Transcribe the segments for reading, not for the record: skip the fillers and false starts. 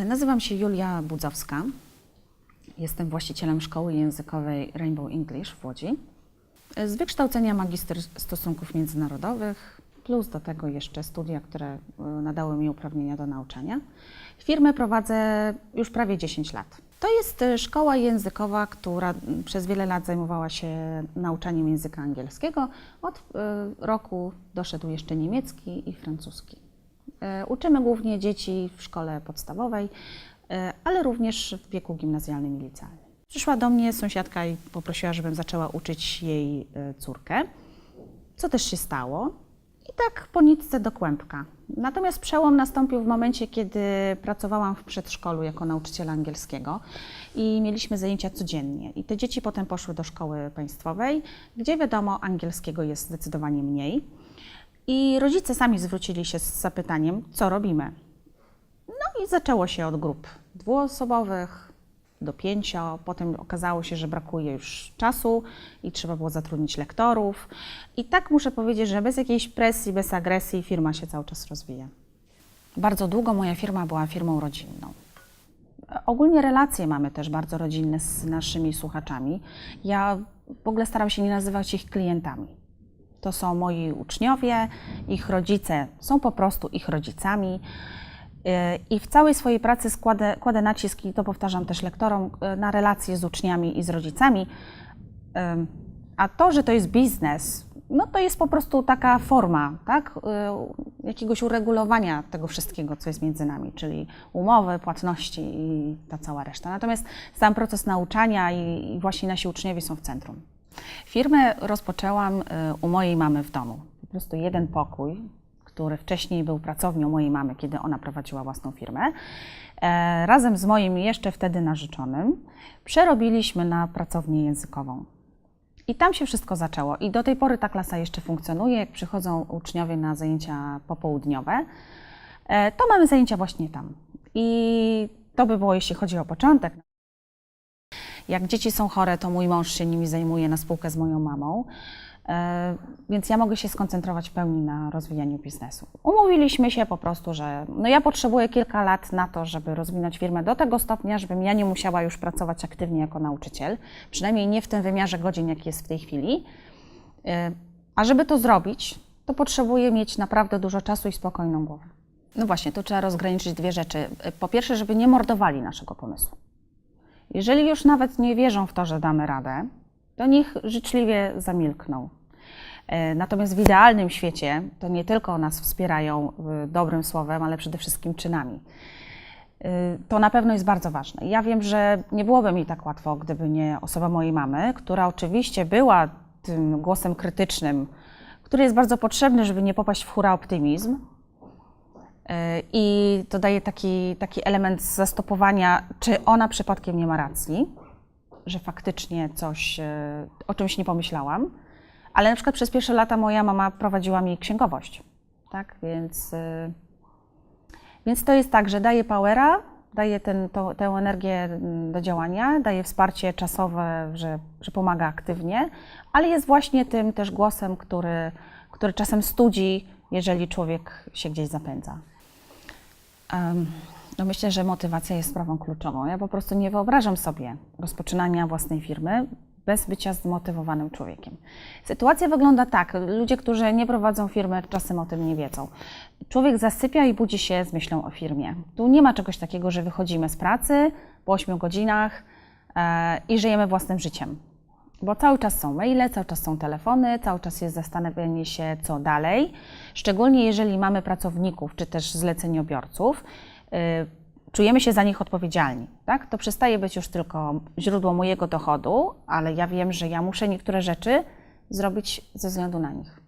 Nazywam się Julia Budzowska. Jestem właścicielem szkoły językowej Rainbow English w Łodzi. Z wykształcenia magister stosunków międzynarodowych, plus do tego jeszcze studia, które nadały mi uprawnienia do nauczania. Firmę prowadzę już prawie 10 lat. To jest szkoła językowa, która przez wiele lat zajmowała się nauczaniem języka angielskiego. Od roku doszedł jeszcze niemiecki i francuski. Uczymy głównie dzieci w szkole podstawowej, ale również w wieku gimnazjalnym i licealnym. Przyszła do mnie sąsiadka i poprosiła, żebym zaczęła uczyć jej córkę, co też się stało. I tak po nitce do kłębka. Natomiast przełom nastąpił w momencie, kiedy pracowałam w przedszkolu jako nauczyciela angielskiego i mieliśmy zajęcia codziennie. I te dzieci potem poszły do szkoły państwowej, gdzie wiadomo, angielskiego jest zdecydowanie mniej. I rodzice sami zwrócili się z zapytaniem, co robimy. No i zaczęło się od grup dwuosobowych do 5. Potem okazało się, że brakuje już czasu i trzeba było zatrudnić lektorów. I tak muszę powiedzieć, że bez jakiejś presji, bez agresji firma się cały czas rozwija. Bardzo długo moja firma była firmą rodzinną. Ogólnie relacje mamy też bardzo rodzinne z naszymi słuchaczami. Ja w ogóle staram się nie nazywać ich klientami. To są moi uczniowie, ich rodzice są po prostu ich rodzicami i w całej swojej pracy kładę nacisk, i to powtarzam też lektorom, na relacje z uczniami i z rodzicami. A to, że to jest biznes, no to jest po prostu taka forma, tak? Jakiegoś uregulowania tego wszystkiego, co jest między nami, czyli umowy, płatności i ta cała reszta. Natomiast sam proces nauczania i właśnie nasi uczniowie są w centrum. Firmę rozpoczęłam u mojej mamy w domu. Po prostu jeden pokój, który wcześniej był pracownią mojej mamy, kiedy ona prowadziła własną firmę. Razem z moim jeszcze wtedy narzeczonym przerobiliśmy na pracownię językową. I tam się wszystko zaczęło. I do tej pory ta klasa jeszcze funkcjonuje. Jak przychodzą uczniowie na zajęcia popołudniowe, to mamy zajęcia właśnie tam. I to by było, jeśli chodzi o początek. Jak dzieci są chore, to mój mąż się nimi zajmuje na spółkę z moją mamą, więc ja mogę się skoncentrować w pełni na rozwijaniu biznesu. Umówiliśmy się po prostu, że ja potrzebuję kilka lat na to, żeby rozwinąć firmę do tego stopnia, żebym ja nie musiała już pracować aktywnie jako nauczyciel, przynajmniej nie w tym wymiarze godzin, jaki jest w tej chwili. A żeby to zrobić, to potrzebuję mieć naprawdę dużo czasu i spokojną głowę. No właśnie, tu trzeba rozgraniczyć dwie rzeczy. Po pierwsze, żeby nie mordowali naszego pomysłu. Jeżeli już nawet nie wierzą w to, że damy radę, to niech życzliwie zamilkną. Natomiast w idealnym świecie to nie tylko nas wspierają dobrym słowem, ale przede wszystkim czynami. To na pewno jest bardzo ważne. Ja wiem, że nie byłoby mi tak łatwo, gdyby nie osoba mojej mamy, która oczywiście była tym głosem krytycznym, który jest bardzo potrzebny, żeby nie popaść w hura optymizm. I to daje taki element zastopowania, czy ona przypadkiem nie ma racji, że faktycznie o czymś nie pomyślałam. Ale na przykład przez pierwsze lata moja mama prowadziła mi księgowość, tak? Więc to jest tak, że daje powera, daje tę energię do działania, daje wsparcie czasowe, że pomaga aktywnie, ale jest właśnie tym też głosem, który czasem studzi, jeżeli człowiek się gdzieś zapędza. No myślę, że motywacja jest sprawą kluczową. Ja po prostu nie wyobrażam sobie rozpoczynania własnej firmy bez bycia zmotywowanym człowiekiem. Sytuacja wygląda tak, ludzie, którzy nie prowadzą firmy, czasem o tym nie wiedzą. Człowiek zasypia i budzi się z myślą o firmie. Tu nie ma czegoś takiego, że wychodzimy z pracy po 8 godzinach i żyjemy własnym życiem. Bo cały czas są maile, cały czas są telefony, cały czas jest zastanawianie się, co dalej. Szczególnie jeżeli mamy pracowników, czy też zleceniobiorców, czujemy się za nich odpowiedzialni. Tak? To przestaje być już tylko źródło mojego dochodu, ale ja wiem, że ja muszę niektóre rzeczy zrobić ze względu na nich.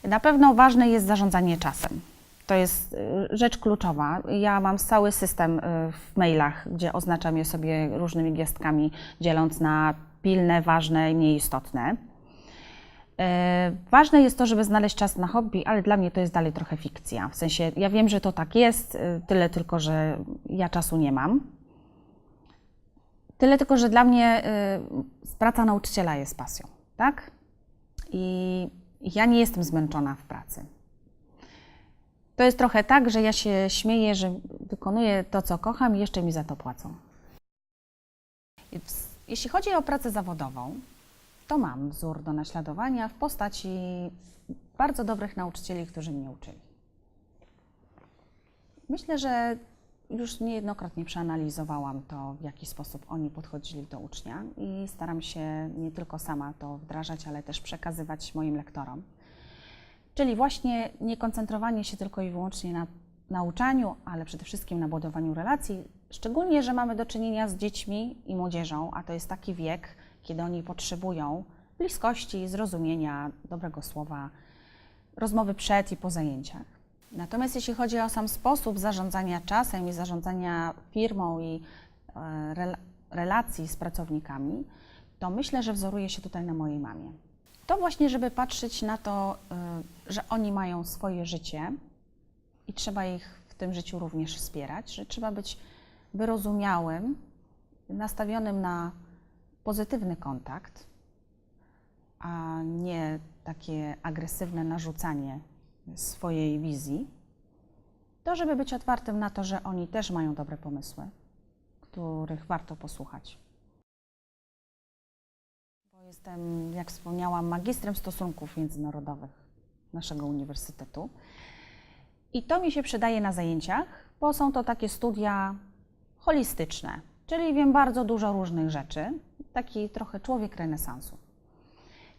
Na pewno ważne jest zarządzanie czasem. To jest rzecz kluczowa. Ja mam cały system w mailach, gdzie oznaczam je sobie różnymi gwiazdkami, dzieląc na pilne, ważne i nieistotne. Ważne jest to, żeby znaleźć czas na hobby, ale dla mnie to jest dalej trochę fikcja. W sensie, ja wiem, że to tak jest, tyle tylko, że ja czasu nie mam. Tyle tylko, że dla mnie praca nauczyciela jest pasją, tak? I ja nie jestem zmęczona w pracy. To jest trochę tak, że ja się śmieję, że wykonuję to, co kocham i jeszcze mi za to płacą. Jeśli chodzi o pracę zawodową, to mam wzór do naśladowania w postaci bardzo dobrych nauczycieli, którzy mnie uczyli. Myślę, że już niejednokrotnie przeanalizowałam to, w jaki sposób oni podchodzili do ucznia i staram się nie tylko sama to wdrażać, ale też przekazywać moim lektorom. Czyli właśnie nie koncentrowanie się tylko i wyłącznie na nauczaniu, ale przede wszystkim na budowaniu relacji, szczególnie, że mamy do czynienia z dziećmi i młodzieżą, a to jest taki wiek, kiedy oni potrzebują bliskości, zrozumienia, dobrego słowa, rozmowy przed i po zajęciach. Natomiast jeśli chodzi o sam sposób zarządzania czasem i zarządzania firmą i relacji z pracownikami, to myślę, że wzoruje się tutaj na mojej mamie. To właśnie, żeby patrzeć na to, że oni mają swoje życie i trzeba ich w tym życiu również wspierać, że trzeba być wyrozumiałym, nastawionym na pozytywny kontakt, a nie takie agresywne narzucanie swojej wizji, to żeby być otwartym na to, że oni też mają dobre pomysły, których warto posłuchać. Bo jestem, jak wspomniałam, magistrem stosunków międzynarodowych naszego uniwersytetu i to mi się przydaje na zajęciach, bo są to takie studia holistyczne, czyli wiem bardzo dużo różnych rzeczy, taki trochę człowiek renesansu.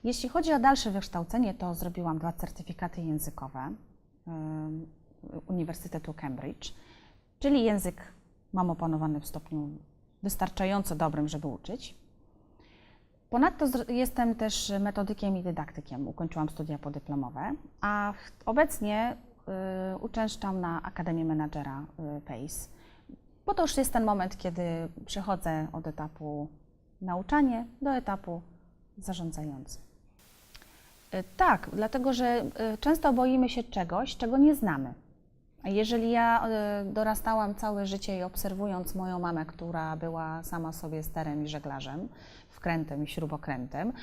Jeśli chodzi o dalsze wykształcenie, to zrobiłam 2 certyfikaty językowe Uniwersytetu Cambridge, czyli język mam opanowany w stopniu wystarczająco dobrym, żeby uczyć. Ponadto jestem też metodykiem i dydaktykiem, ukończyłam studia podyplomowe, a obecnie uczęszczam na Akademię Menadżera PACE, bo to już jest ten moment, kiedy przechodzę od etapu nauczanie do etapu zarządzający. Tak, dlatego że często boimy się czegoś, czego nie znamy. A jeżeli ja dorastałam całe życie i obserwując moją mamę, która była sama sobie sterem i żeglarzem, wkrętem i śrubokrętem,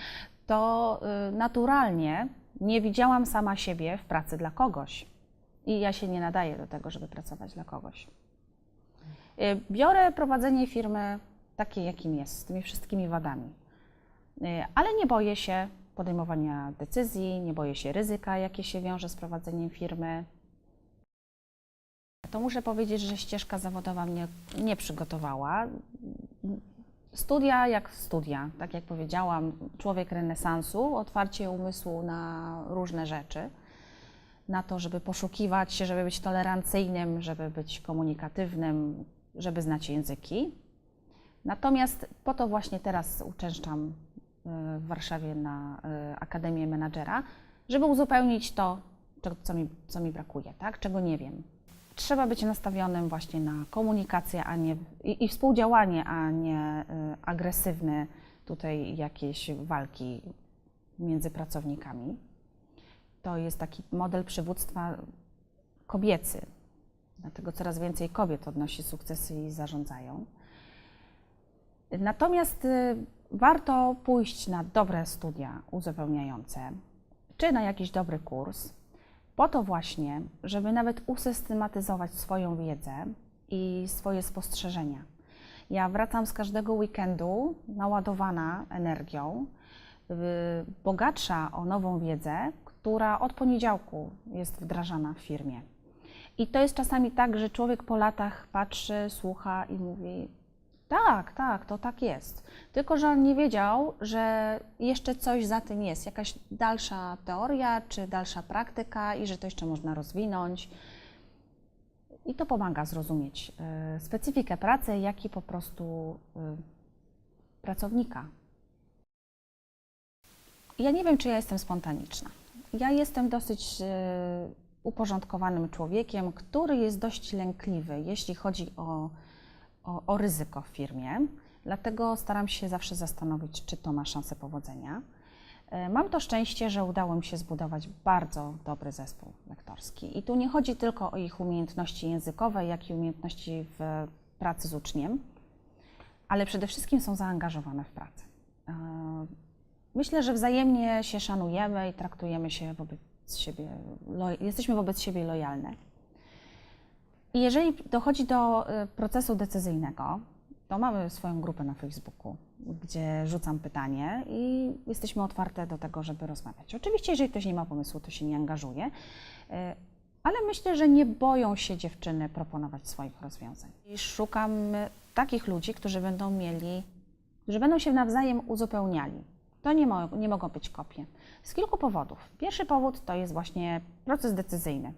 to naturalnie nie widziałam sama siebie w pracy dla kogoś. I ja się nie nadaję do tego, żeby pracować dla kogoś. Biorę prowadzenie firmy takiej, jakim jest, z tymi wszystkimi wadami. Ale nie boję się podejmowania decyzji, nie boję się ryzyka, jakie się wiąże z prowadzeniem firmy. To muszę powiedzieć, że ścieżka zawodowa mnie nie przygotowała. Studia jak studia, tak jak powiedziałam, człowiek renesansu, otwarcie umysłu na różne rzeczy, na to, żeby poszukiwać się, żeby być tolerancyjnym, żeby być komunikatywnym, żeby znać języki. Natomiast po to właśnie teraz uczęszczam w Warszawie na Akademię Menadżera, żeby uzupełnić to, co mi brakuje, tak? Czego nie wiem. Trzeba być nastawionym właśnie na komunikację i współdziałanie, a nie agresywne tutaj jakieś walki między pracownikami. To jest taki model przywództwa kobiecy, dlatego coraz więcej kobiet odnosi sukcesy i zarządzają. Natomiast warto pójść na dobre studia uzupełniające, czy na jakiś dobry kurs, po to właśnie, żeby nawet usystematyzować swoją wiedzę i swoje spostrzeżenia. Ja wracam z każdego weekendu naładowana energią, bogatsza o nową wiedzę, która od poniedziałku jest wdrażana w firmie. I to jest czasami tak, że człowiek po latach patrzy, słucha i mówi: tak, to tak jest. Tylko że on nie wiedział, że jeszcze coś za tym jest, jakaś dalsza teoria czy dalsza praktyka i że to jeszcze można rozwinąć. I to pomaga zrozumieć specyfikę pracy, jak i po prostu pracownika. Ja nie wiem, czy ja jestem spontaniczna. Ja jestem dosyć uporządkowanym człowiekiem, który jest dość lękliwy, jeśli chodzi o ryzyko w firmie, dlatego staram się zawsze zastanowić, czy to ma szansę powodzenia. Mam to szczęście, że udało mi się zbudować bardzo dobry zespół lektorski i tu nie chodzi tylko o ich umiejętności językowe, jak i umiejętności w pracy z uczniem, ale przede wszystkim są zaangażowane w pracę. Myślę, że wzajemnie się szanujemy i traktujemy się wobec siebie, jesteśmy wobec siebie lojalne. I jeżeli dochodzi do procesu decyzyjnego, to mamy swoją grupę na Facebooku, gdzie rzucam pytanie i jesteśmy otwarte do tego, żeby rozmawiać. Oczywiście, jeżeli ktoś nie ma pomysłu, to się nie angażuje, ale myślę, że nie boją się dziewczyny proponować swoich rozwiązań. I szukam takich ludzi, którzy będą się nawzajem uzupełniali. To nie mogą być kopie. Z kilku powodów. Pierwszy powód to jest właśnie proces decyzyjny.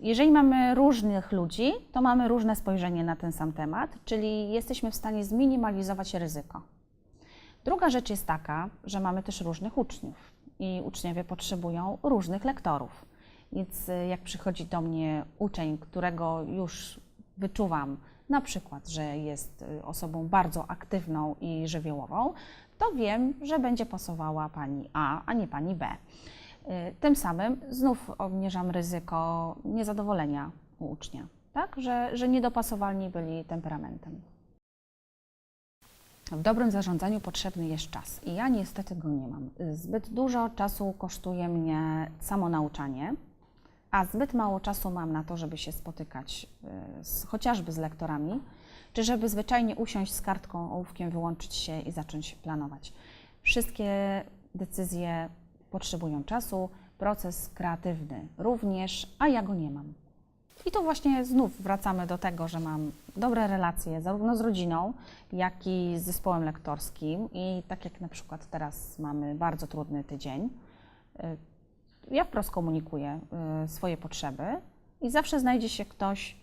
Jeżeli mamy różnych ludzi, to mamy różne spojrzenie na ten sam temat, czyli jesteśmy w stanie zminimalizować ryzyko. Druga rzecz jest taka, że mamy też różnych uczniów i uczniowie potrzebują różnych lektorów. Więc jak przychodzi do mnie uczeń, którego już wyczuwam, na przykład, że jest osobą bardzo aktywną i żywiołową, to wiem, że będzie pasowała pani A nie pani B. Tym samym znów obniżam ryzyko niezadowolenia u ucznia, tak? Że niedopasowalni byli temperamentem. W dobrym zarządzaniu potrzebny jest czas i ja niestety go nie mam. Zbyt dużo czasu kosztuje mnie samo nauczanie, a zbyt mało czasu mam na to, żeby się spotykać chociażby z lektorami, czy żeby zwyczajnie usiąść z kartką, ołówkiem, wyłączyć się i zacząć planować. Wszystkie decyzje potrzebują czasu, proces kreatywny również, a ja go nie mam. I tu właśnie znów wracamy do tego, że mam dobre relacje zarówno z rodziną, jak i z zespołem lektorskim i tak jak na przykład teraz mamy bardzo trudny tydzień, ja wprost komunikuję swoje potrzeby i zawsze znajdzie się ktoś,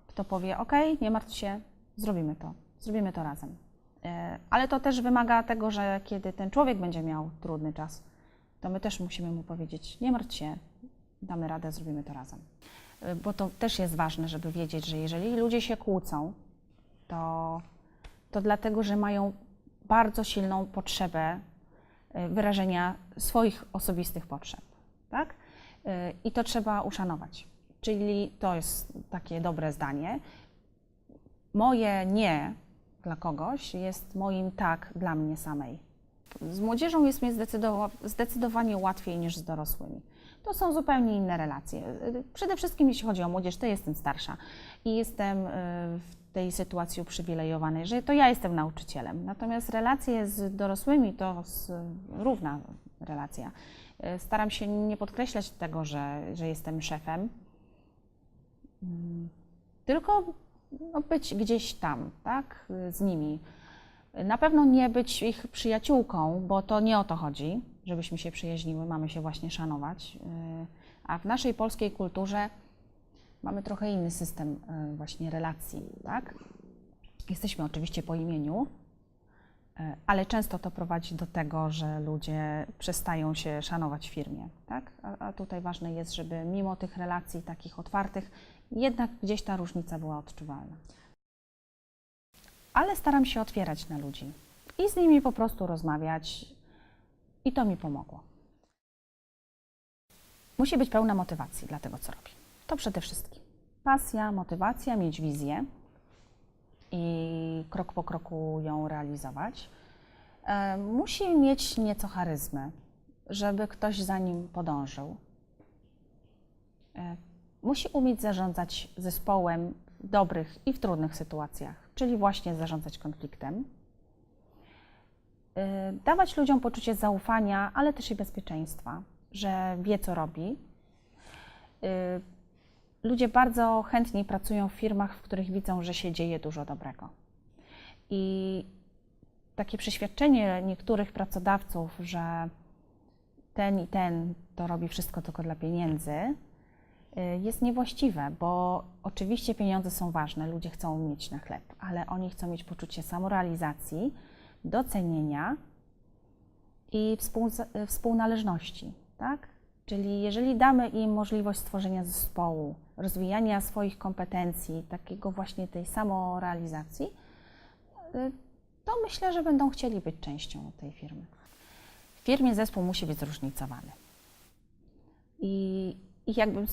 kto powie: OK, nie martw się, zrobimy to razem. Ale to też wymaga tego, że kiedy ten człowiek będzie miał trudny czas, to my też musimy mu powiedzieć: nie martw się, damy radę, zrobimy to razem. Bo to też jest ważne, żeby wiedzieć, że jeżeli ludzie się kłócą, to dlatego, że mają bardzo silną potrzebę wyrażenia swoich osobistych potrzeb, tak? I to trzeba uszanować. Czyli to jest takie dobre zdanie. Moje nie dla kogoś jest moim tak dla mnie samej. Z młodzieżą jest mi zdecydowanie łatwiej niż z dorosłymi. To są zupełnie inne relacje. Przede wszystkim jeśli chodzi o młodzież, to jestem starsza i jestem w tej sytuacji uprzywilejowanej, że to ja jestem nauczycielem. Natomiast relacje z dorosłymi to równa relacja. Staram się nie podkreślać tego, że jestem szefem, tylko być gdzieś tam, tak, z nimi. Na pewno nie być ich przyjaciółką, bo to nie o to chodzi, żebyśmy się przyjaźniły, mamy się właśnie szanować. A w naszej polskiej kulturze mamy trochę inny system właśnie relacji, tak? Jesteśmy oczywiście po imieniu, ale często to prowadzi do tego, że ludzie przestają się szanować w firmie, tak? A tutaj ważne jest, żeby mimo tych relacji takich otwartych, jednak gdzieś ta różnica była odczuwalna. Ale staram się otwierać na ludzi i z nimi po prostu rozmawiać i to mi pomogło. Musi być pełna motywacji dla tego, co robi. To przede wszystkim. Pasja, motywacja, mieć wizję i krok po kroku ją realizować. Musi mieć nieco charyzmy, żeby ktoś za nim podążył. Musi umieć zarządzać zespołem w dobrych i w trudnych sytuacjach, czyli właśnie zarządzać konfliktem. Dawać ludziom poczucie zaufania, ale też i bezpieczeństwa, że wie, co robi. Ludzie bardzo chętnie pracują w firmach, w których widzą, że się dzieje dużo dobrego. I takie przeświadczenie niektórych pracodawców, że ten i ten to robi wszystko tylko dla pieniędzy, jest niewłaściwe, bo oczywiście pieniądze są ważne, ludzie chcą mieć na chleb, ale oni chcą mieć poczucie samorealizacji, docenienia i współnależności, tak? Czyli jeżeli damy im możliwość stworzenia zespołu, rozwijania swoich kompetencji, takiego właśnie tej samorealizacji, to myślę, że będą chcieli być częścią tej firmy. W firmie zespół musi być zróżnicowany. I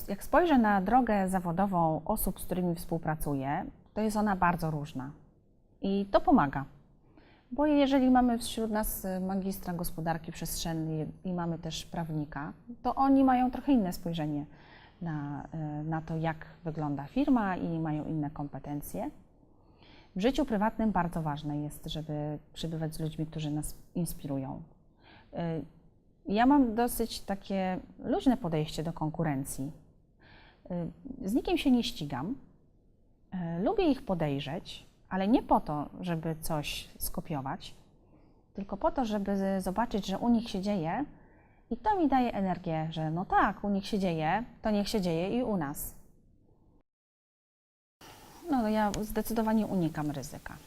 jak spojrzę na drogę zawodową osób, z którymi współpracuję, to jest ona bardzo różna. I to pomaga. Bo jeżeli mamy wśród nas magistra gospodarki przestrzennej i mamy też prawnika, to oni mają trochę inne spojrzenie na to, jak wygląda firma i mają inne kompetencje. W życiu prywatnym bardzo ważne jest, żeby przebywać z ludźmi, którzy nas inspirują. Ja mam dosyć takie luźne podejście do konkurencji. Z nikim się nie ścigam. Lubię ich podejrzeć, ale nie po to, żeby coś skopiować, tylko po to, żeby zobaczyć, że u nich się dzieje i to mi daje energię, że no tak, u nich się dzieje, to niech się dzieje i u nas. No ja zdecydowanie unikam ryzyka.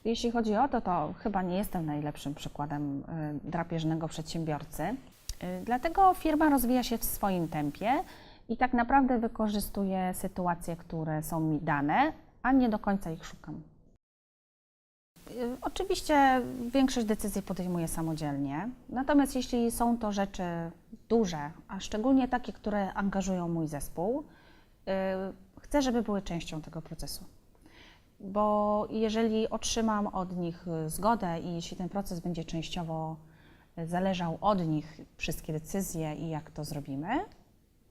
Jeśli chodzi o to, to chyba nie jestem najlepszym przykładem drapieżnego przedsiębiorcy. Dlatego firma rozwija się w swoim tempie i tak naprawdę wykorzystuję sytuacje, które są mi dane, a nie do końca ich szukam. Oczywiście większość decyzji podejmuję samodzielnie, natomiast jeśli są to rzeczy duże, a szczególnie takie, które angażują mój zespół, chcę, żeby były częścią tego procesu. Bo jeżeli otrzymam od nich zgodę i jeśli ten proces będzie częściowo zależał od nich, wszystkie decyzje i jak to zrobimy,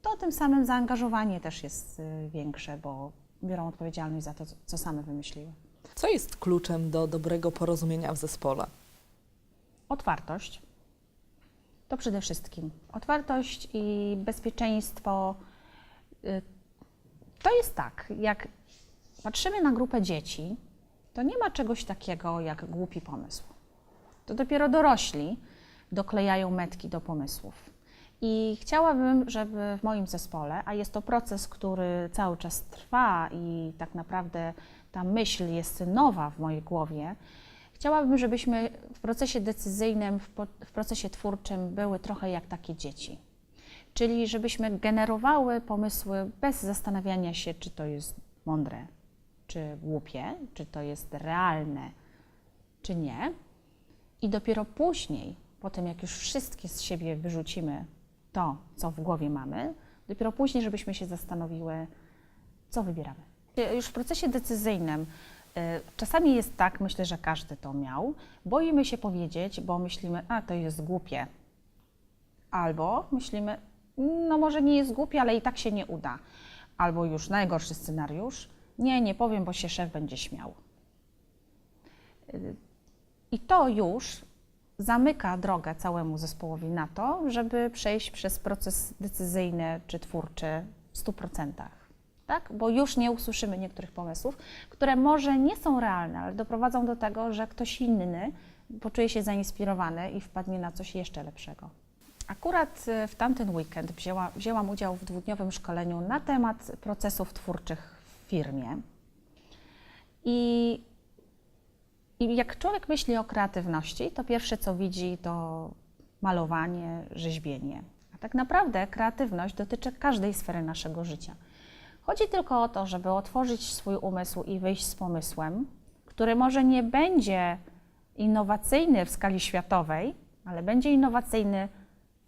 to tym samym zaangażowanie też jest większe, bo biorą odpowiedzialność za to, co same wymyśliły. Co jest kluczem do dobrego porozumienia w zespole? Otwartość. To przede wszystkim. Otwartość i bezpieczeństwo. To jest tak, jak patrzymy na grupę dzieci, to nie ma czegoś takiego jak głupi pomysł. To dopiero dorośli doklejają metki do pomysłów. I chciałabym, żeby w moim zespole, a jest to proces, który cały czas trwa i tak naprawdę ta myśl jest nowa w mojej głowie, chciałabym, żebyśmy w procesie decyzyjnym, w procesie twórczym były trochę jak takie dzieci. Czyli żebyśmy generowały pomysły bez zastanawiania się, czy to jest mądre, czy głupie, czy to jest realne, czy nie. I dopiero później, po tym jak już wszystkie z siebie wyrzucimy to, co w głowie mamy, dopiero później, żebyśmy się zastanowiły, co wybieramy. Już w procesie decyzyjnym czasami jest tak, myślę, że każdy to miał, boimy się powiedzieć, bo myślimy, a to jest głupie. Albo myślimy, no może nie jest głupie, ale i tak się nie uda. Albo już najgorszy scenariusz, nie powiem, bo się szef będzie śmiał. I to już zamyka drogę całemu zespołowi na to, żeby przejść przez proces decyzyjny czy twórczy w 100%. Tak? Bo już nie usłyszymy niektórych pomysłów, które może nie są realne, ale doprowadzą do tego, że ktoś inny poczuje się zainspirowany i wpadnie na coś jeszcze lepszego. Akurat w tamten weekend wzięłam udział w dwudniowym szkoleniu na temat procesów twórczych w firmie. I jak człowiek myśli o kreatywności, to pierwsze co widzi to malowanie, rzeźbienie. A tak naprawdę kreatywność dotyczy każdej sfery naszego życia. Chodzi tylko o to, żeby otworzyć swój umysł i wyjść z pomysłem, który może nie będzie innowacyjny w skali światowej, ale będzie innowacyjny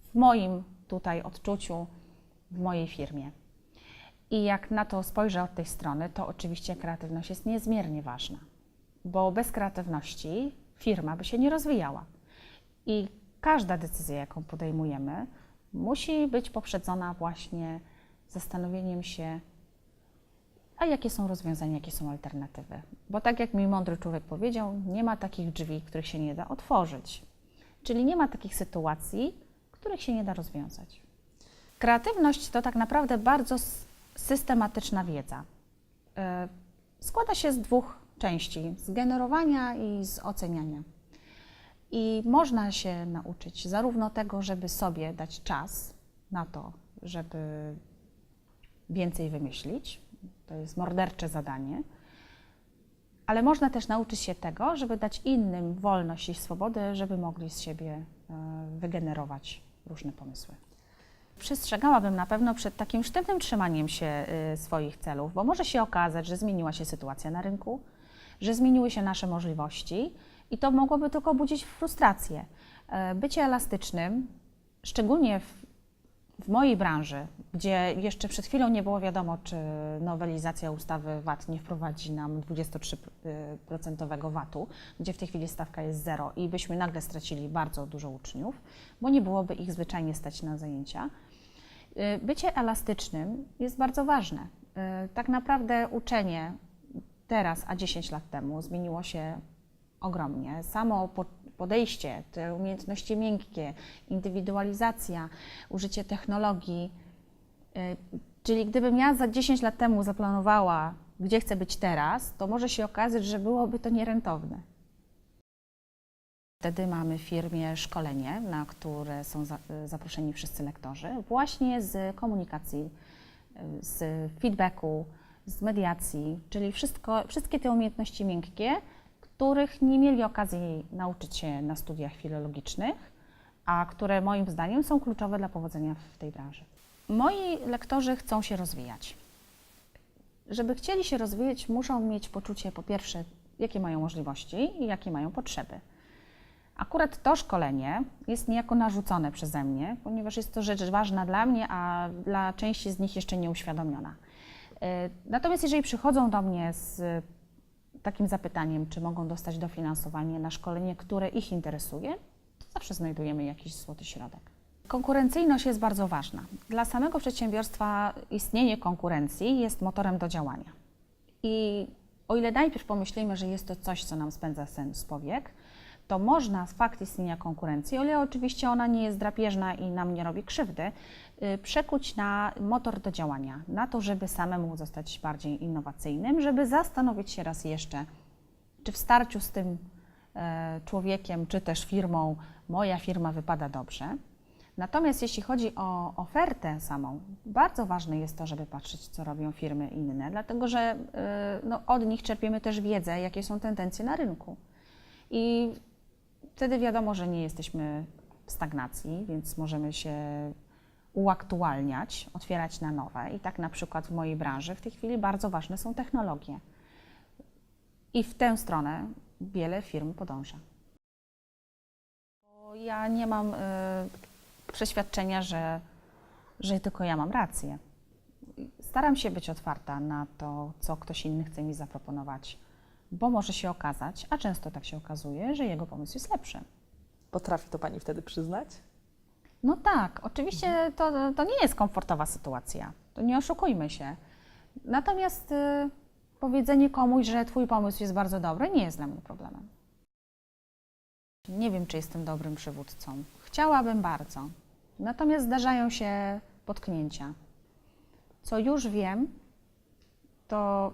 w moim tutaj odczuciu, w mojej firmie. I jak na to spojrzę od tej strony, to oczywiście kreatywność jest niezmiernie ważna, bo bez kreatywności firma by się nie rozwijała. I każda decyzja, jaką podejmujemy, musi być poprzedzona właśnie zastanowieniem się, a jakie są rozwiązania, jakie są alternatywy. Bo tak jak mi mądry człowiek powiedział, nie ma takich drzwi, których się nie da otworzyć. Czyli nie ma takich sytuacji, których się nie da rozwiązać. Kreatywność to tak naprawdę bardzo systematyczna wiedza. Składa się z dwóch części, z generowania i z oceniania. I można się nauczyć zarówno tego, żeby sobie dać czas na to, żeby więcej wymyślić, to jest mordercze zadanie, ale można też nauczyć się tego, żeby dać innym wolność i swobodę, żeby mogli z siebie wygenerować różne pomysły. Przestrzegałabym na pewno przed takim sztywnym trzymaniem się swoich celów, bo może się okazać, że zmieniła się sytuacja na rynku, że zmieniły się nasze możliwości i to mogłoby tylko budzić frustrację. Bycie elastycznym, szczególnie w mojej branży, gdzie jeszcze przed chwilą nie było wiadomo, czy nowelizacja ustawy VAT nie wprowadzi nam 23% VAT-u, gdzie w tej chwili stawka jest 0 i byśmy nagle stracili bardzo dużo uczniów, bo nie byłoby ich zwyczajnie stać na zajęcia. Bycie elastycznym jest bardzo ważne. Tak naprawdę uczenie teraz, a 10 lat temu zmieniło się ogromnie. Samo podejście, te umiejętności miękkie, indywidualizacja, użycie technologii. Czyli gdybym ja za 10 lat temu zaplanowała, gdzie chcę być teraz, to może się okazać, że byłoby to nierentowne. Wtedy mamy w firmie szkolenie, na które są zaproszeni wszyscy lektorzy, właśnie z komunikacji, z feedbacku, z mediacji, czyli wszystkie te umiejętności miękkie, których nie mieli okazji nauczyć się na studiach filologicznych, a które moim zdaniem są kluczowe dla powodzenia w tej branży. Moi lektorzy chcą się rozwijać. Żeby chcieli się rozwijać, muszą mieć poczucie, po pierwsze, jakie mają możliwości i jakie mają potrzeby. Akurat to szkolenie jest niejako narzucone przeze mnie, ponieważ jest to rzecz ważna dla mnie, a dla części z nich jeszcze nieuświadomiona. Natomiast jeżeli przychodzą do mnie z takim zapytaniem, czy mogą dostać dofinansowanie na szkolenie, które ich interesuje, to zawsze znajdujemy jakiś złoty środek. Konkurencyjność jest bardzo ważna. Dla samego przedsiębiorstwa istnienie konkurencji jest motorem do działania. I o ile najpierw pomyślimy, że jest to coś, co nam spędza sen z powiek, to można fakt istnienia konkurencji, o ile oczywiście ona nie jest drapieżna i nam nie robi krzywdy, przekuć na motor do działania, na to, żeby samemu zostać bardziej innowacyjnym, żeby zastanowić się raz jeszcze, czy w starciu z tym człowiekiem, czy też firmą, moja firma wypada dobrze. Natomiast jeśli chodzi o ofertę samą, bardzo ważne jest to, żeby patrzeć, co robią firmy inne, dlatego że od nich czerpiemy też wiedzę, jakie są tendencje na rynku. I wtedy wiadomo, że nie jesteśmy w stagnacji, więc możemy się uaktualniać, otwierać na nowe. I tak na przykład w mojej branży w tej chwili bardzo ważne są technologie. I w tę stronę wiele firm podąża. Ja nie mam przeświadczenia, że tylko ja mam rację. Staram się być otwarta na to, co ktoś inny chce mi zaproponować, bo może się okazać, a często tak się okazuje, że jego pomysł jest lepszy. Potrafi to Pani wtedy przyznać? No tak, oczywiście to nie jest komfortowa sytuacja, to nie oszukujmy się. Natomiast powiedzenie komuś, że twój pomysł jest bardzo dobry, nie jest dla mnie problemem. Nie wiem, czy jestem dobrym przywódcą. Chciałabym bardzo. Natomiast zdarzają się potknięcia. Co już wiem, to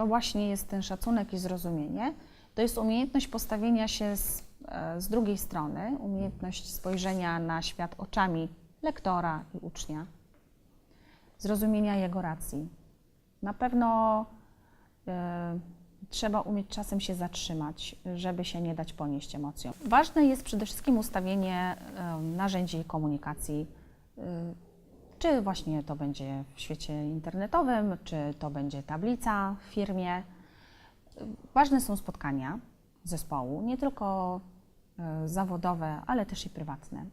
właśnie jest ten szacunek i zrozumienie. To jest umiejętność postawienia się z drugiej strony, umiejętność spojrzenia na świat oczami lektora i ucznia, zrozumienia jego racji. Na pewno trzeba umieć czasem się zatrzymać, żeby się nie dać ponieść emocjom. Ważne jest przede wszystkim ustawienie narzędzi komunikacji, czy właśnie to będzie w świecie internetowym, czy to będzie tablica w firmie. Ważne są spotkania zespołu, nie tylko zawodowe, ale też i prywatne.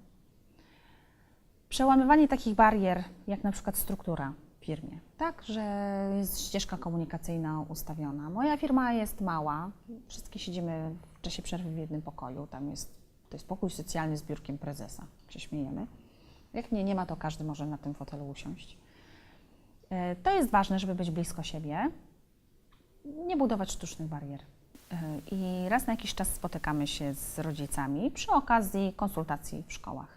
Przełamywanie takich barier, jak na przykład struktura w firmie, tak, że jest ścieżka komunikacyjna ustawiona. Moja firma jest mała, wszystkie siedzimy w czasie przerwy w jednym pokoju, to jest pokój socjalny z biurkiem prezesa, się śmiejemy. Jak mnie nie ma, to każdy może na tym fotelu usiąść. To jest ważne, żeby być blisko siebie, nie budować sztucznych barier. I raz na jakiś czas spotykamy się z rodzicami przy okazji konsultacji w szkołach.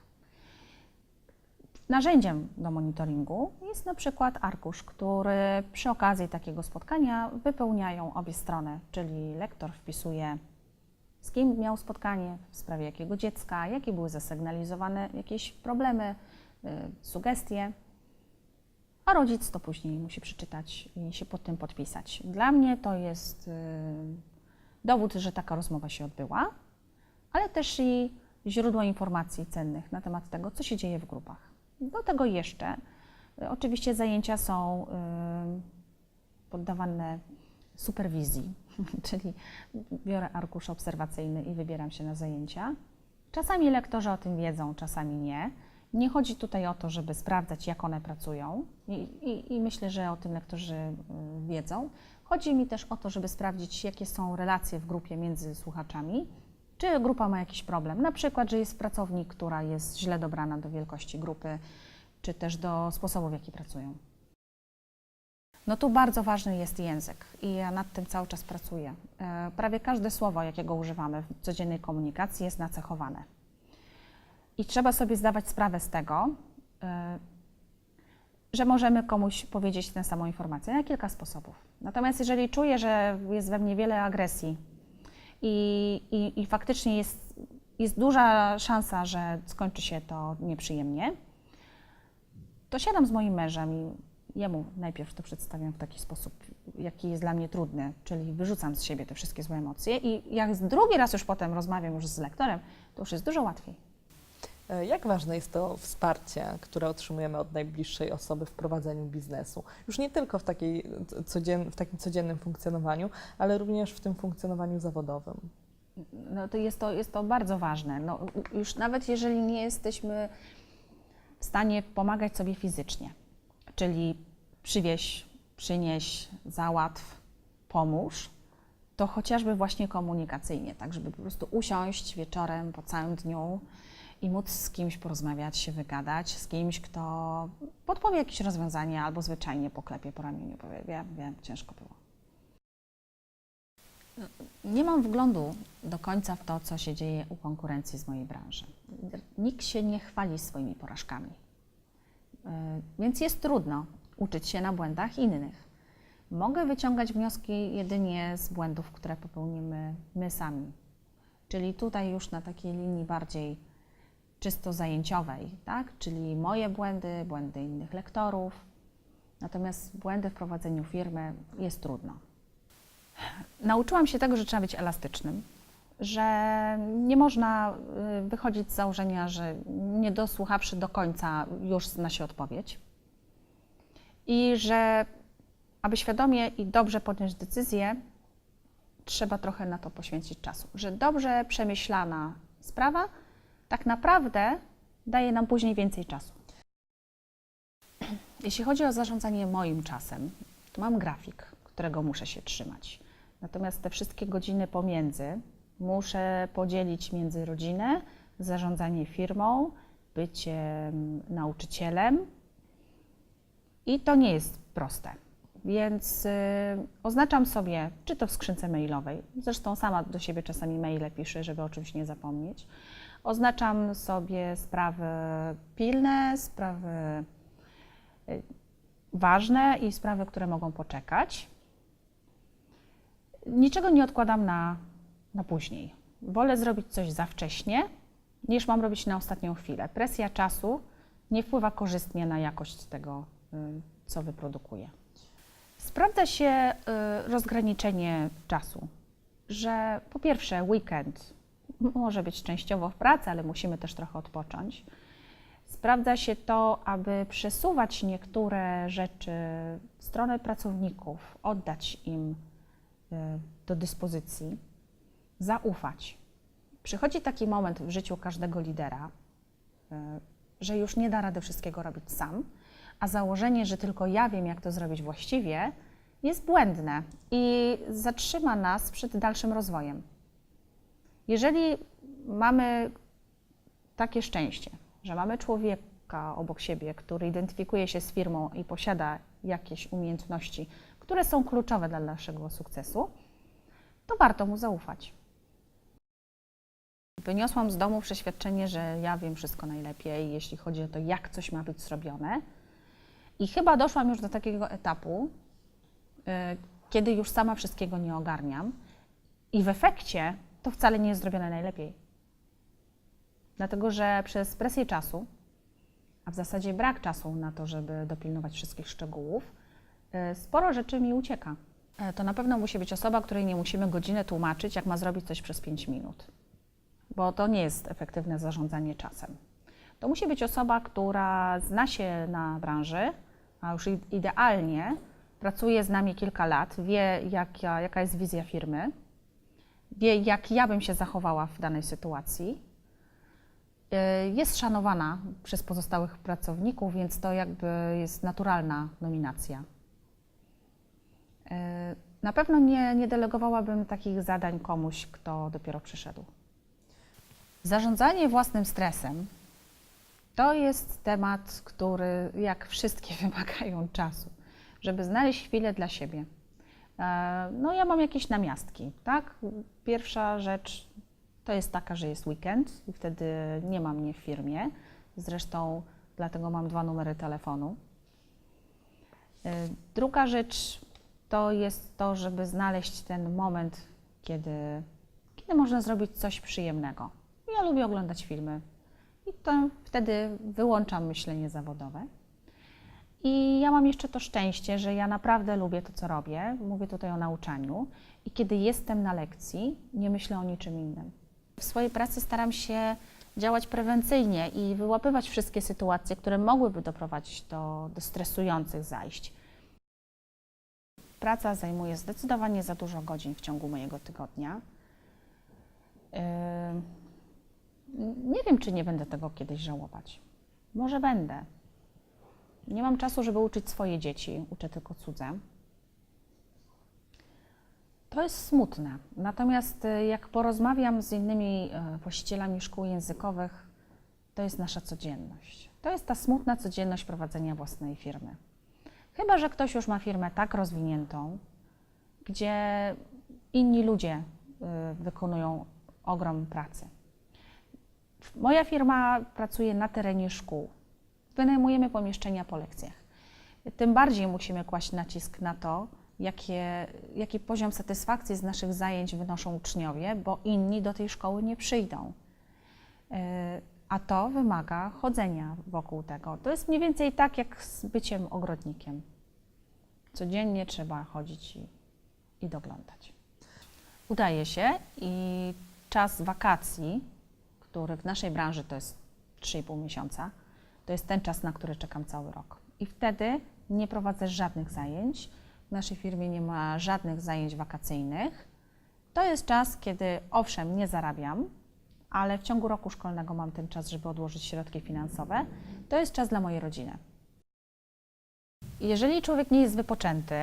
Narzędziem do monitoringu jest na przykład arkusz, który przy okazji takiego spotkania wypełniają obie strony, czyli lektor wpisuje, z kim miał spotkanie, w sprawie jakiego dziecka, jakie były zasygnalizowane jakieś problemy, sugestie, a rodzic to później musi przeczytać i się pod tym podpisać. Dla mnie to jest dowód, że taka rozmowa się odbyła, ale też i źródło informacji cennych na temat tego, co się dzieje w grupach. Do tego jeszcze oczywiście zajęcia są poddawane superwizji, czyli biorę arkusz obserwacyjny i wybieram się na zajęcia. Czasami lektorzy o tym wiedzą, czasami nie. Nie chodzi tutaj o to, żeby sprawdzać, jak one pracują i myślę, że o tym lektorzy wiedzą. Chodzi mi też o to, żeby sprawdzić, jakie są relacje w grupie między słuchaczami, czy grupa ma jakiś problem, na przykład, że jest pracownik, która jest źle dobrana do wielkości grupy, czy też do sposobu, w jaki pracują. No tu bardzo ważny jest język i ja nad tym cały czas pracuję. Prawie każde słowo, jakiego używamy w codziennej komunikacji, jest nacechowane. I trzeba sobie zdawać sprawę z tego, że możemy komuś powiedzieć tę samą informację na kilka sposobów. Natomiast jeżeli czuję, że jest we mnie wiele agresji i faktycznie jest duża szansa, że skończy się to nieprzyjemnie, to siadam z moim mężem i jemu najpierw to przedstawiam w taki sposób, jaki jest dla mnie trudny, czyli wyrzucam z siebie te wszystkie złe emocje i jak drugi raz już potem rozmawiam już z lektorem, to już jest dużo łatwiej. Jak ważne jest to wsparcie, które otrzymujemy od najbliższej osoby w prowadzeniu biznesu? Już nie tylko w takim codziennym funkcjonowaniu, ale również w tym funkcjonowaniu zawodowym. No to jest to bardzo ważne. No, już nawet jeżeli nie jesteśmy w stanie pomagać sobie fizycznie, czyli przywieź, przynieś, załatw, pomóż, to chociażby właśnie komunikacyjnie, tak żeby po prostu usiąść wieczorem po całym dniu i móc z kimś porozmawiać, się wygadać, z kimś, kto podpowie jakieś rozwiązanie albo zwyczajnie poklepie po ramieniu, powie, wiem, ciężko było. Nie mam wglądu do końca w to, co się dzieje u konkurencji z mojej branży. Nikt się nie chwali swoimi porażkami, więc jest trudno uczyć się na błędach innych. Mogę wyciągać wnioski jedynie z błędów, które popełnimy my sami, czyli tutaj już na takiej linii bardziej czysto zajęciowej, tak? Czyli moje błędy, błędy innych lektorów, natomiast błędy w prowadzeniu firmy jest trudno. Nauczyłam się tego, że trzeba być elastycznym, że nie można wychodzić z założenia, że nie dosłuchawszy do końca już zna się odpowiedź i że aby świadomie i dobrze podjąć decyzję, trzeba trochę na to poświęcić czasu, że dobrze przemyślana sprawa tak naprawdę daje nam później więcej czasu. Jeśli chodzi o zarządzanie moim czasem, to mam grafik, którego muszę się trzymać. Natomiast te wszystkie godziny pomiędzy muszę podzielić między rodzinę, zarządzanie firmą, bycie nauczycielem i to nie jest proste. Więc oznaczam sobie, czy to w skrzynce mailowej, zresztą sama do siebie czasami maile piszę, żeby o czymś nie zapomnieć. Oznaczam sobie sprawy pilne, sprawy ważne i sprawy, które mogą poczekać. Niczego nie odkładam na później. Wolę zrobić coś za wcześnie, niż mam robić na ostatnią chwilę. Presja czasu nie wpływa korzystnie na jakość tego, co wyprodukuję. Sprawdza się rozgraniczenie czasu, że po pierwsze weekend może być częściowo w pracy, ale musimy też trochę odpocząć. Sprawdza się to, aby przesuwać niektóre rzeczy w stronę pracowników, oddać im do dyspozycji, zaufać. Przychodzi taki moment w życiu każdego lidera, że już nie da rady wszystkiego robić sam, a założenie, że tylko ja wiem, jak to zrobić właściwie, jest błędne i zatrzyma nas przed dalszym rozwojem. Jeżeli mamy takie szczęście, że mamy człowieka obok siebie, który identyfikuje się z firmą i posiada jakieś umiejętności, które są kluczowe dla naszego sukcesu, to warto mu zaufać. Wyniosłam z domu przeświadczenie, że ja wiem wszystko najlepiej, jeśli chodzi o to, jak coś ma być zrobione. I chyba doszłam już do takiego etapu, kiedy już sama wszystkiego nie ogarniam i w efekcie to wcale nie jest zrobione najlepiej. Dlatego, że przez presję czasu, a w zasadzie brak czasu na to, żeby dopilnować wszystkich szczegółów, sporo rzeczy mi ucieka. To na pewno musi być osoba, której nie musimy godzinę tłumaczyć, jak ma zrobić coś przez 5 minut, bo to nie jest efektywne zarządzanie czasem. To musi być osoba, która zna się na branży, a już idealnie pracuje z nami kilka lat, wie jaka jest wizja firmy, wie jak ja bym się zachowała w danej sytuacji, jest szanowana przez pozostałych pracowników, więc to jakby jest naturalna nominacja. Na pewno nie delegowałabym takich zadań komuś, kto dopiero przyszedł. Zarządzanie własnym stresem To jest temat, który jak wszystkie wymagają czasu, żeby znaleźć chwilę dla siebie. No ja mam jakieś namiastki, tak? Pierwsza rzecz to jest taka, że jest weekend i wtedy nie ma mnie w firmie. Zresztą dlatego mam 2 numery telefonu. Druga rzecz to jest to, żeby znaleźć ten moment, kiedy można zrobić coś przyjemnego. Ja lubię oglądać filmy i to wtedy wyłączam myślenie zawodowe. I ja mam jeszcze to szczęście, że ja naprawdę lubię to, co robię. Mówię tutaj o nauczaniu. I kiedy jestem na lekcji, nie myślę o niczym innym. W swojej pracy staram się działać prewencyjnie i wyłapywać wszystkie sytuacje, które mogłyby doprowadzić do stresujących zajść. Praca zajmuje zdecydowanie za dużo godzin w ciągu mojego tygodnia. Nie wiem, czy nie będę tego kiedyś żałować. Może będę. Nie mam czasu, żeby uczyć swoje dzieci, uczę tylko cudze. To jest smutne. Natomiast jak porozmawiam z innymi właścicielami szkół językowych, to jest nasza codzienność. To jest ta smutna codzienność prowadzenia własnej firmy. Chyba że ktoś już ma firmę tak rozwiniętą, gdzie inni ludzie wykonują ogrom pracy. Moja firma pracuje na terenie szkół. Wynajmujemy pomieszczenia po lekcjach. Tym bardziej musimy kłaść nacisk na to, jaki poziom satysfakcji z naszych zajęć wynoszą uczniowie, bo inni do tej szkoły nie przyjdą. A to wymaga chodzenia wokół tego. To jest mniej więcej tak jak z byciem ogrodnikiem. Codziennie trzeba chodzić i doglądać. Udaje się i czas wakacji, który w naszej branży to jest 3,5 miesiąca, to jest ten czas, na który czekam cały rok. I wtedy nie prowadzę żadnych zajęć. W naszej firmie nie ma żadnych zajęć wakacyjnych. To jest czas, kiedy owszem, nie zarabiam, ale w ciągu roku szkolnego mam ten czas, żeby odłożyć środki finansowe. To jest czas dla mojej rodziny. Jeżeli człowiek nie jest wypoczęty,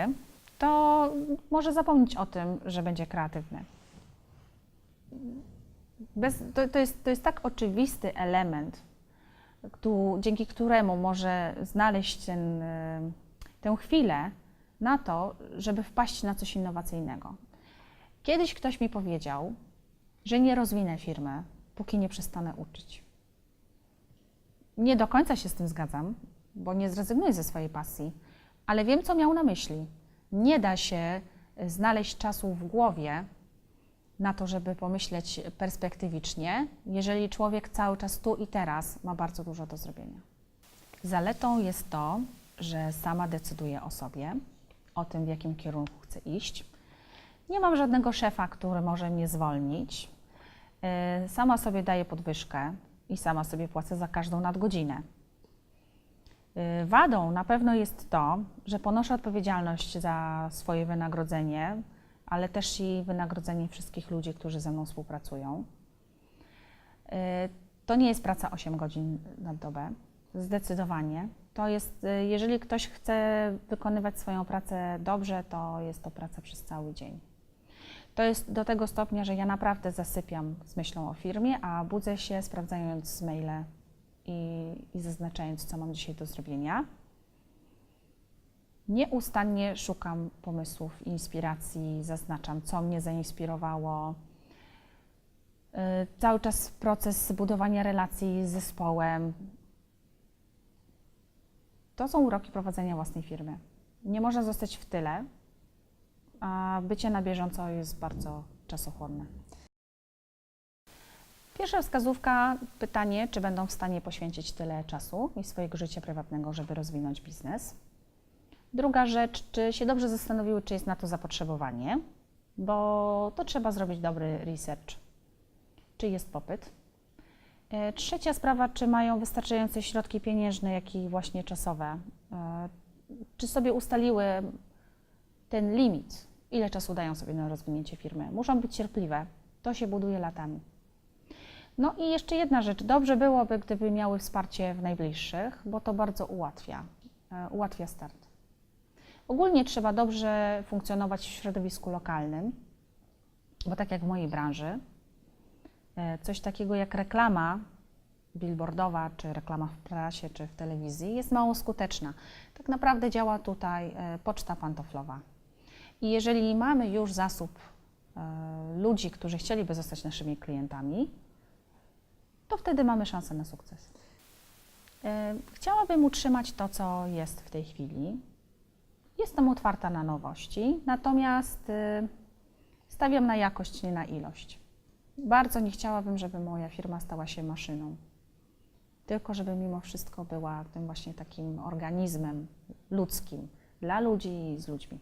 to może zapomnieć o tym, że będzie kreatywny. To jest tak oczywisty element, dzięki któremu może znaleźć tę chwilę na to, żeby wpaść na coś innowacyjnego. Kiedyś ktoś mi powiedział, że nie rozwinę firmy, póki nie przestanę uczyć. Nie do końca się z tym zgadzam, bo nie zrezygnuję ze swojej pasji, ale wiem, co miał na myśli. Nie da się znaleźć czasu w głowie na to, żeby pomyśleć perspektywicznie, jeżeli człowiek cały czas tu i teraz ma bardzo dużo do zrobienia. Zaletą jest to, że sama decyduję o sobie, o tym, w jakim kierunku chcę iść. Nie mam żadnego szefa, który może mnie zwolnić. Sama sobie daję podwyżkę i sama sobie płacę za każdą nadgodzinę. Wadą na pewno jest to, że ponoszę odpowiedzialność za swoje wynagrodzenie, ale też i wynagrodzenie wszystkich ludzi, którzy ze mną współpracują. To nie jest praca 8 godzin na dobę, zdecydowanie. To jest, jeżeli ktoś chce wykonywać swoją pracę dobrze, to jest to praca przez cały dzień. To jest do tego stopnia, że ja naprawdę zasypiam z myślą o firmie, a budzę się sprawdzając maile i zaznaczając, co mam dzisiaj do zrobienia. Nieustannie szukam pomysłów, inspiracji, zaznaczam, co mnie zainspirowało. Cały czas proces budowania relacji z zespołem. To są uroki prowadzenia własnej firmy. Nie można zostać w tyle, a bycie na bieżąco jest bardzo czasochłonne. Pierwsza wskazówka, pytanie, czy będą w stanie poświęcić tyle czasu i swojego życia prywatnego, żeby rozwinąć biznes. Druga rzecz, czy się dobrze zastanowiły, czy jest na to zapotrzebowanie, bo to trzeba zrobić dobry research, czy jest popyt. Trzecia sprawa, czy mają wystarczające środki pieniężne, jak i właśnie czasowe. Czy sobie ustaliły ten limit, ile czasu dają sobie na rozwinięcie firmy. Muszą być cierpliwe, to się buduje latami. No i jeszcze jedna rzecz, dobrze byłoby, gdyby miały wsparcie w najbliższych, bo to bardzo ułatwia start. Ogólnie trzeba dobrze funkcjonować w środowisku lokalnym, bo tak jak w mojej branży, coś takiego jak reklama billboardowa, czy reklama w prasie, czy w telewizji jest mało skuteczna. Tak naprawdę działa tutaj poczta pantoflowa. I jeżeli mamy już zasób ludzi, którzy chcieliby zostać naszymi klientami, to wtedy mamy szansę na sukces. Chciałabym utrzymać to, co jest w tej chwili. Jestem otwarta na nowości, natomiast stawiam na jakość, nie na ilość. Bardzo nie chciałabym, żeby moja firma stała się maszyną, tylko żeby mimo wszystko była tym właśnie takim organizmem ludzkim, dla ludzi i z ludźmi.